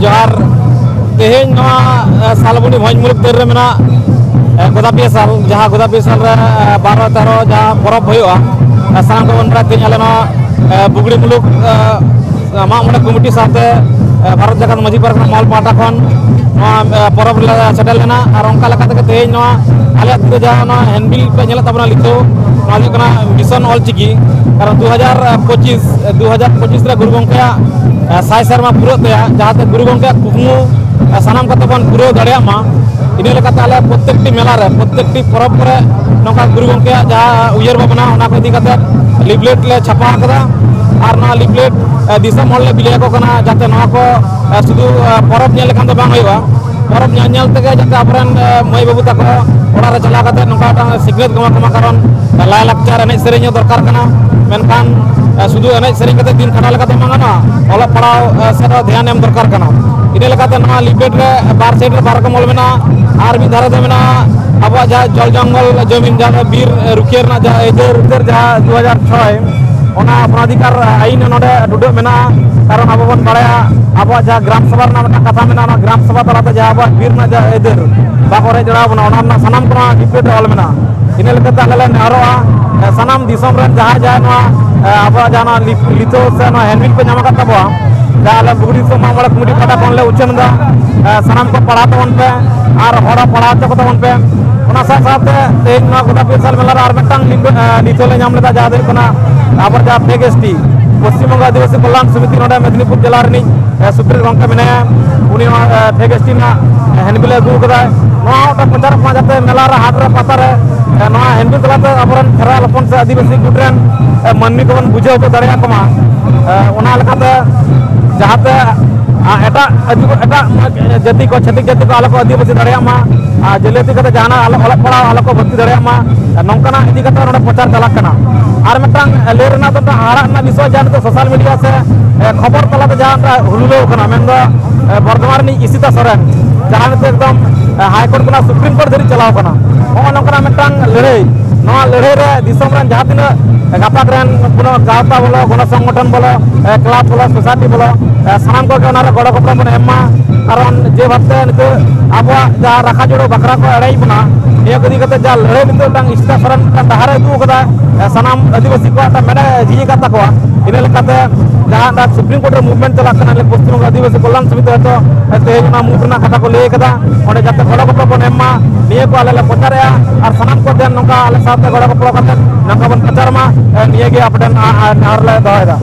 जोहार तेहेन सालबुनी भोज मुलुक तेर रे मेना गोदापिया साल जहाँ गोदापिया साल रे 12-13 जहाँ परब होयोगा सानाम को बनरा तेज आले बुगड़ी मुलुक मामले कमिटी साथे भारत जाकत माझी पार्क मॉल पाटा खन परब सेटल लेना और उनका लेकाते तेज आले अतु जहाँ हैंडबिल पे नेला तबना लिखो मिशन ऑल चिकी कारण 2025 रे गुरु गंके साय शर्मा पूरा जहाँ ते गुरु गंके कुकमु सानाम कते बन पूरा दाड़िया मा इने लेकाते आले प्रत्येकटी मेला रे प्रत्येकटी परब करे नोका गुरु गंके जहाँ उयर भावना ओना को इदी कते लिफलेट ले छापा कदा और ना लिफलेट दिसम हल ले बिलिया को कना जाते नोआ को शुधु परब नेल लेखान दो बांग होइबा परब नेल तेगे जाते आपरेन मई बाबू तको ओड़ा रे चला कते नोका सिगनेट गमा कारण लाय लाक्चार एने सेरेñ दरकार कना मेनखान शुधु एने सेरेñ कते दिन खाना लेकाते मांगाना ओला पड़ाव से ध्यान एम दरकार कना इने लेकाते नोआ लिफलेट रे बार साइड रे बार कमल मेना और मिद धारे दे मेना अब जहाँ जल जंगल जमीन जहाँ बीर रुकियर ना जहाँ इधर जहाँ 2006 ओना अपराधिकार आईन नोडे डुडो मेना कारण अब बन बड़ाया अब जहाँ ग्राम सभा ना कथा मेना ना ग्राम सभा तलाते जहाँ अब बीर ना जहाँ इधर बाकोरे जड़ा बना ओना सनाम को डिपेट ऑल मेना इने लेकाते आले नेहरोआ सनाम दिसम रे जहाँ जहाँ अब जहाँ लितो से ना हैंडबिल पे नामा करता बा जहाँ बुगड़ी से मामला कमिटी पटा कौन ले उच्चन दा सनाम को पढ़ाते वन पे और हड़ा पढ़ाते को वन पे ओना साथ तेज ना गोदापिया साल मेला और मिटंग नितो ले नाम लेता जहाँ दे कोना अब जहाँ फेगेस्टी पश्चिम बंग आदिवासी कल्याण समिति नोडे मेदिनीपुर जिला रे सुप्रीम गंके मेने उनी फेगेस्टी ना हैंडबिल अगू कदा नोटा प्रचार पा जाते मेला रे हाट रे पता रे नोआ हैंडबिल तलाते अबरन खेरा लपन से आदिवासी गुटरेन मानमी को बुझाव को दाड़िया कमा ओना लेकाते जहाँते एटा जाति को छत्तीक जाति को आलो को आदिवासी दाड़िया मा जलेती कते जाना अलग पड़ाव आलो को भर्ती दाड़िया मा नौकना इदी कते नोडे प्रचार चलाक कना और मिटंग लेरना तो हारा ना विषय जान तो सोशल मीडिया से खबर तलाते जहाँ हुलुलो कना मेन दो बर्धमान नि इसिता सोरेन जहाँ ते एकदम हाईकोर्ट कना सुप्रीम कोर्ट धरी चलाव कना ओ नौकना मिटंग लड़ाई नोआ लड़ाई रे दिसम रे जहाँ तिना गाताक रेन कोनो गावता बोलो कोनो संगठन बोलो क्लब बोलो सोसाइटी बोलो सानाम को ओना रे गड़ गपड़ा बन एमा कारण जे भाबते नितो आबो जहाँ राखा जोड़ो बकरा को अड़ाई बना ये कदी कते जा लड़ाई नितो डांग इस्ता फरन डहार अगू कदा सानाम आदिवासी को मेडा जी कता को इने लेकाते जहाँ सुप्रीम कोर्ट मूवमेंट चला पश्चिम बंग आदिवासी कल्याण समिति तो तेज मूवना कथा को लई कदा ओंडे जाते गड़ गपड़ा बन एमा निये को आले प्रचार और सानाम को नौका आले साथे गड़ गपड़ा कते नौका बन प्रचार मा निये गे अपडेट नार ले दोहेदा।